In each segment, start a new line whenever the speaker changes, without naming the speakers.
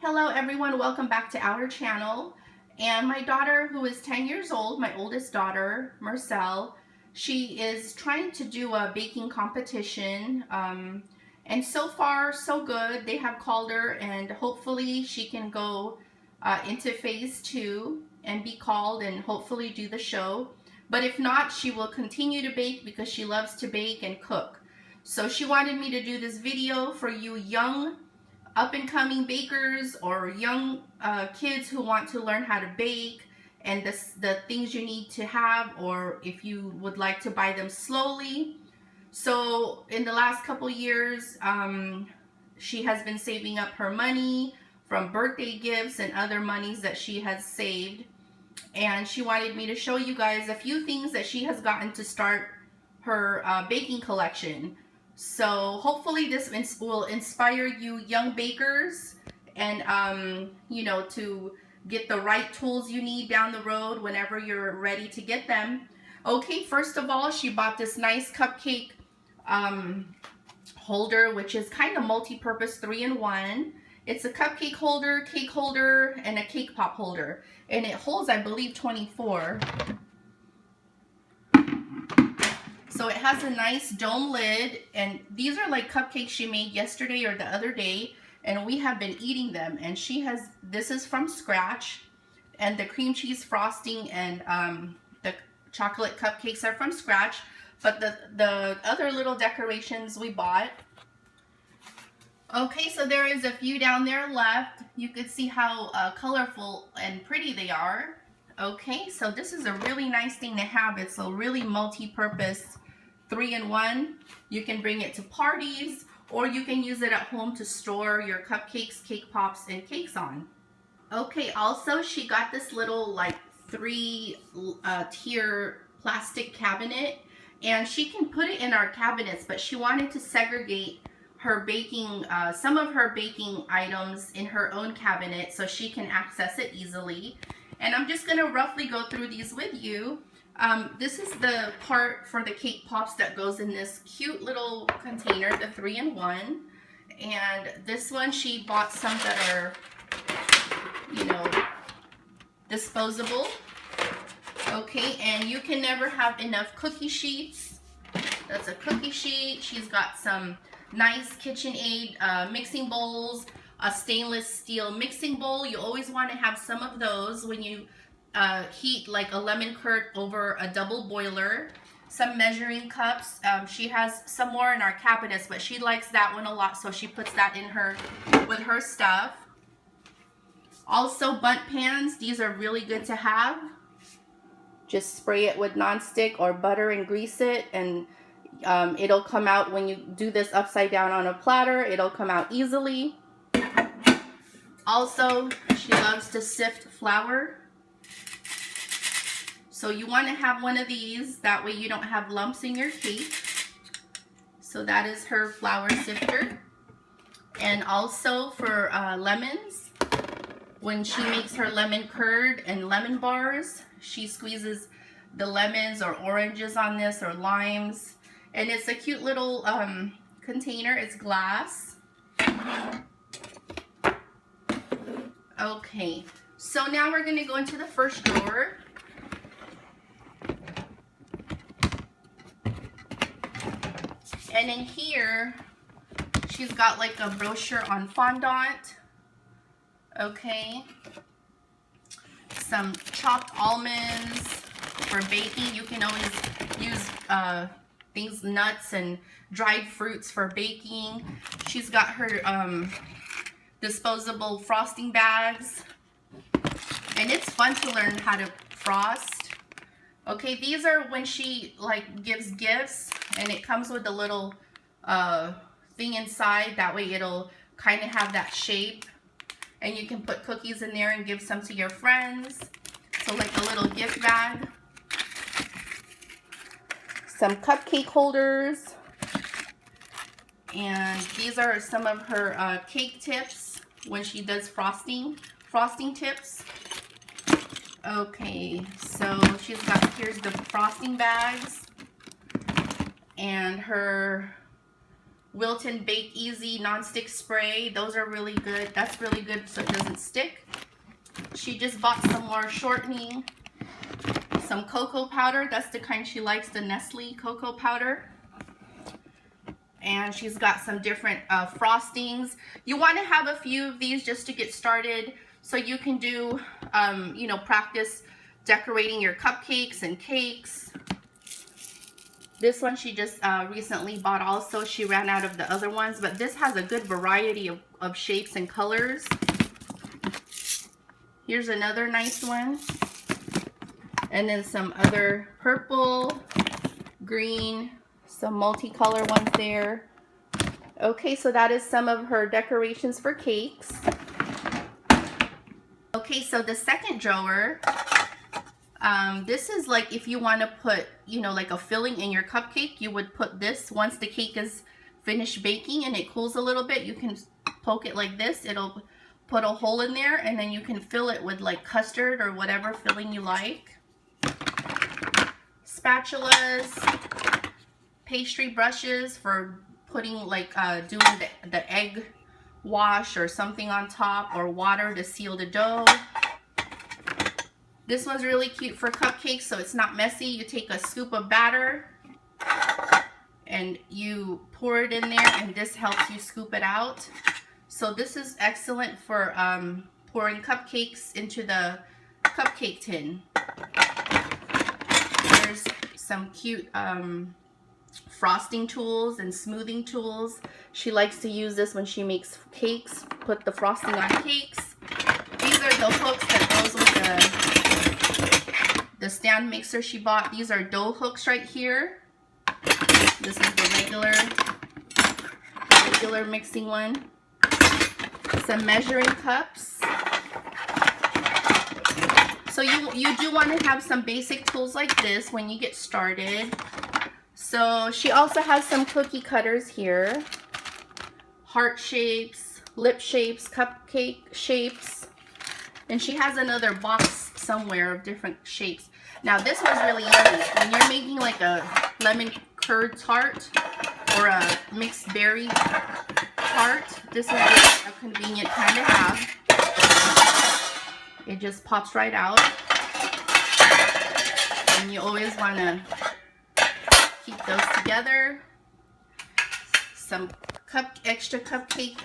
Hello everyone, welcome back to our channel. And my daughter, who is 10 years old, my oldest daughter, Marcel, she is trying to do a baking competition. And so far, so good. They have called her and hopefully she can go into phase 2 and be called and hopefully do the show. But if not, she will continue to bake because she loves to bake and cook. So she wanted me to do this video for you young up-and-coming bakers or young kids who want to learn how to bake and the things you need to have, or if you would like to buy them slowly. So in the last couple years, she has been saving up her money from birthday gifts and other monies that she has saved, and she wanted me to show you guys a few things that she has gotten to start her baking collection. So hopefully this will inspire you young bakers and you know, to get the right tools you need down the road whenever you're ready to get them. Okay, first of all, she bought this nice cupcake holder, which is kind of multi-purpose, 3-in-1. It's a cupcake holder, cake holder, and a cake pop holder, and it holds, I believe, 24. So it has a nice dome lid, and these are like cupcakes she made yesterday or the other day, and we have been eating them. And she has, this is from scratch, and the cream cheese frosting and the chocolate cupcakes are from scratch, but the other little decorations we bought. Okay, so there is a few down there left. You could see how colorful and pretty they are. Okay, so this is a really nice thing to have. It's a really multi-purpose 3-in-1. You can bring it to parties, or you can use it at home to store your cupcakes, cake pops, and cakes on. Okay, also she got this little like 3-tier plastic cabinet, and she can put it in our cabinets, but she wanted to segregate her baking, some of her baking items in her own cabinet so she can access it easily. And I'm just gonna roughly go through these with you. This is the part for the cake pops that goes in this cute little container, the 3-in-1. And this one, she bought some that are, you know, disposable. Okay, and you can never have enough cookie sheets. That's a cookie sheet. She's got some nice KitchenAid mixing bowls, a stainless steel mixing bowl. You always want to have some of those when you heat like a lemon curd over a double boiler. Some measuring cups. She has some more in our cabinets, but she likes that one a lot, so she puts that in her with her stuff. Also bundt pans. These are really good to have. Just spray it with nonstick or butter and grease it, and it'll come out when you do this upside down on a platter. It'll come out easily. Also, she loves to sift flour. So you want to have one of these. That way you don't have lumps in your cake. So that is her flour sifter. And also for lemons. When she makes her lemon curd and lemon bars, she squeezes the lemons or oranges on this, or limes. And it's a cute little container. It's glass. Okay, so now we're going to go into the first drawer. And in here, she's got like a brochure on fondant. Okay. Some chopped almonds for baking. You can always use things, nuts and dried fruits for baking. She's got her disposable frosting bags, and it's fun to learn how to frost. Okay, these are when she like gives gifts, and it comes with a little thing inside. That way it'll kind of have that shape, and you can put cookies in there and give some to your friends. So like a little gift bag. Some cupcake holders, and these are some of her cake tips when she does frosting tips. Okay, so she's got, here's the frosting bags and her Wilton Bake Easy nonstick spray. Those are really good. That's really good so it doesn't stick. She just bought some more shortening, some cocoa powder. That's the kind she likes, the Nestle cocoa powder. And she's got some different frostings. You want to have a few of these just to get started so you can do, you know, practice decorating your cupcakes and cakes. This one she just recently bought also. She ran out of the other ones, but this has a good variety of shapes and colors. Here's another nice one. And then some other purple, green, some multicolor ones there. Okay, so that is some of her decorations for cakes. Okay, so the second drawer, this is like if you want to put, you know, like a filling in your cupcake, you would put this once the cake is finished baking and it cools a little bit. You can poke it like this. It'll put a hole in there, and then you can fill it with like custard or whatever filling you like. Spatulas, pastry brushes for putting like doing the egg wash or something on top, or water to seal the dough. This one's really cute for cupcakes so it's not messy. You take a scoop of batter and you pour it in there, and this helps you scoop it out. So this is excellent for pouring cupcakes into the cupcake tin. There's some cute frosting tools and smoothing tools. She likes to use this when she makes cakes, put the frosting on cakes. These are the hooks that goes with the stand mixer she bought. These are dough hooks right here. This is the regular mixing one. Some measuring cups. So you do want to have some basic tools like this when you get started. So she also has some cookie cutters here. Heart shapes, lip shapes, cupcake shapes. And she has another box somewhere of different shapes. Now this one's really easy. When you're making like a lemon curd tart or a mixed berry tart, this is really a convenient kind to have. It just pops right out. And you always want to keep those together. Some extra cupcake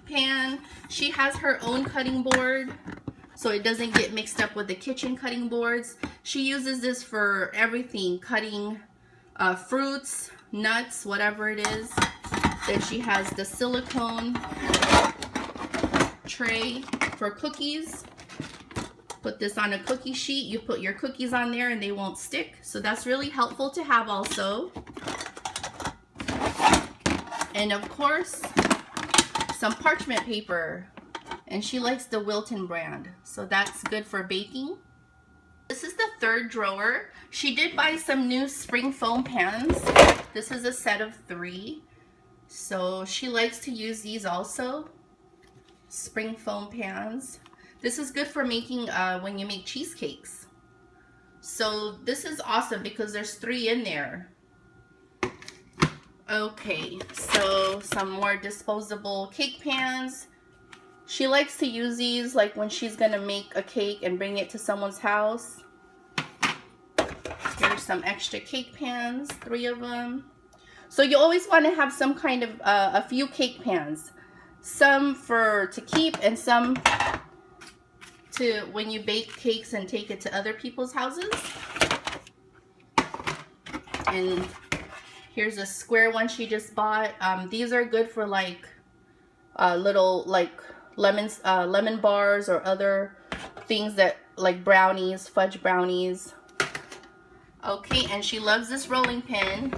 pan. She has her own cutting board so it doesn't get mixed up with the kitchen cutting boards. She uses this for everything, cutting fruits, nuts, whatever it is. Then she has the silicone tray for cookies. Put this on a cookie sheet. You put your cookies on there and they won't stick. So that's really helpful to have also. And of course, some parchment paper. And she likes the Wilton brand. So that's good for baking. This is the third drawer. She did buy some new spring foam pans. This is a set of 3. So she likes to use these also. Spring foam pans. This is good for making when you make cheesecakes. So this is awesome because there's 3 in there. Okay, so some more disposable cake pans. She likes to use these like when she's gonna make a cake and bring it to someone's house. Here's some extra cake pans, 3 of them. So you always want to have some kind of a few cake pans. Some to keep and some to when you bake cakes and take it to other people's houses. And here's a square one she just bought. These are good for like little like lemon bars or other things that like brownies, fudge brownies. Okay, and she loves this rolling pin.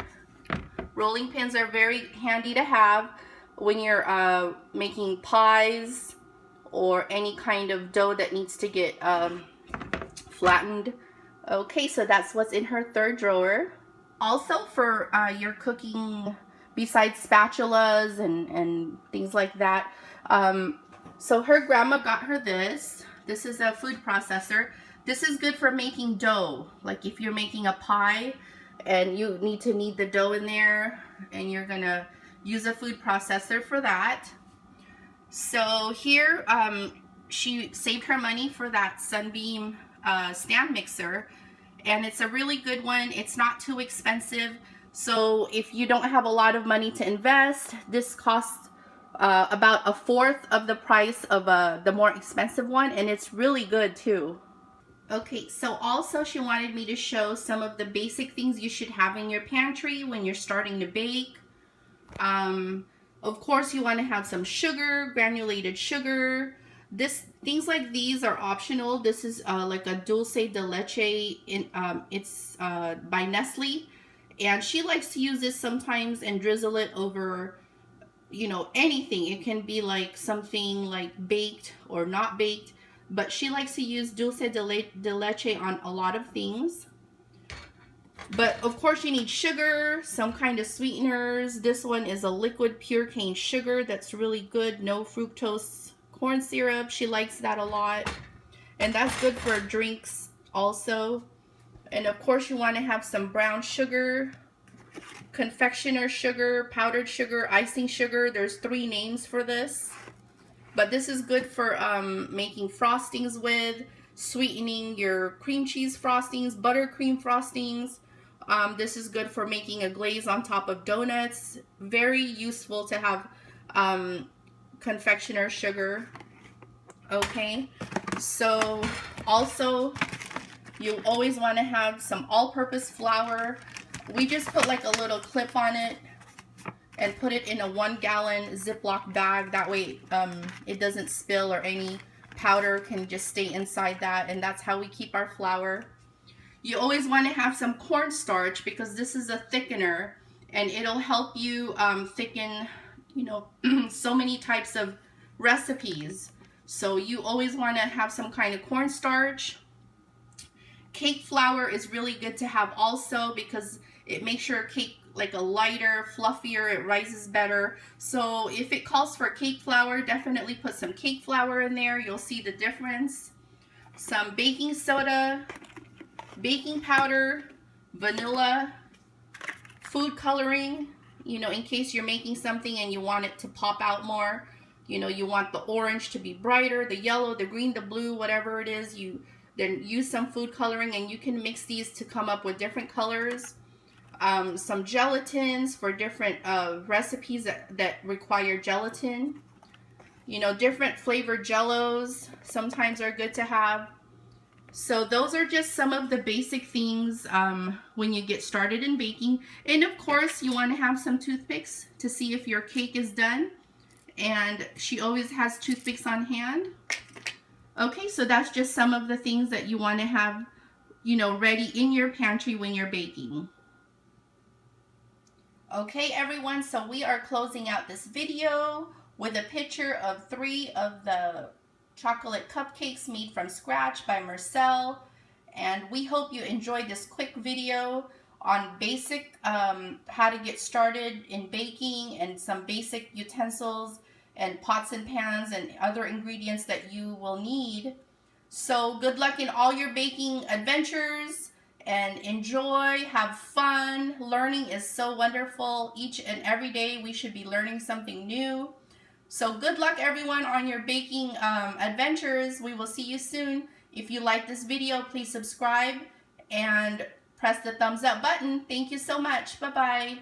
Rolling pins are very handy to have when you're making pies or any kind of dough that needs to get flattened. Okay, so that's what's in her third drawer. Also for your cooking, besides spatulas and things like that, so her grandma got her this. This is a food processor. This is good for making dough. Like if you're making a pie and you need to knead the dough in there and you're gonna use a food processor for that. So here, she saved her money for that Sunbeam stand mixer, and it's a really good one. It's not too expensive. So if you don't have a lot of money to invest, this costs about a fourth of the price of the more expensive one, and it's really good too. Okay, so also she wanted me to show some of the basic things you should have in your pantry when you're starting to bake. Of course, you want to have some sugar, granulated sugar. Things like these are optional. This is like a dulce de leche. It's by Nestle, and she likes to use this sometimes and drizzle it over, you know, anything. It can be like something like baked or not baked, but she likes to use dulce de leche on a lot of things. But of course you need sugar, some kind of sweeteners. This one is a liquid pure cane sugar that's really good. No fructose corn syrup. She likes that a lot. And that's good for drinks also. And of course you want to have some brown sugar, confectioner sugar, powdered sugar, icing sugar. There's 3 names for this. But this is good for making frostings with, sweetening your cream cheese frostings, buttercream frostings. This is good for making a glaze on top of donuts. Very useful to have confectioner sugar. Okay, so also you always want to have some all-purpose flour. We just put like a little clip on it and put it in a 1-gallon Ziploc bag. That way it doesn't spill, or any powder can just stay inside that, and that's how we keep our flour. You always want to have some cornstarch, because this is a thickener, and it'll help you thicken, you know, so many types of recipes. So you always want to have some kind of cornstarch. Cake flour is really good to have also, because it makes your cake like a lighter, fluffier, it rises better. So if it calls for cake flour, definitely put some cake flour in there. You'll see the difference. Some baking soda, baking powder, vanilla, food coloring, you know, in case you're making something and you want it to pop out more. You know, you want the orange to be brighter, the yellow, the green, the blue, whatever it is. You then use some food coloring, and you can mix these to come up with different colors. Some gelatins for different recipes that require gelatin. You know, different flavored jellos sometimes are good to have. So those are just some of the basic things when you get started in baking. And of course, you want to have some toothpicks to see if your cake is done. And she always has toothpicks on hand. Okay, so that's just some of the things that you want to have, you know, ready in your pantry when you're baking. Okay, everyone, so we are closing out this video with a picture of 3 of the chocolate cupcakes made from scratch by Marcel. And we hope you enjoyed this quick video on basic how to get started in baking, and some basic utensils and pots and pans and other ingredients that you will need. So good luck in all your baking adventures, and enjoy, have fun. Learning is so wonderful. Each and every day we should be learning something new. So good luck, everyone, on your baking adventures. We will see you soon. If you like this video, please subscribe and press the thumbs up button. Thank you so much. Bye-bye.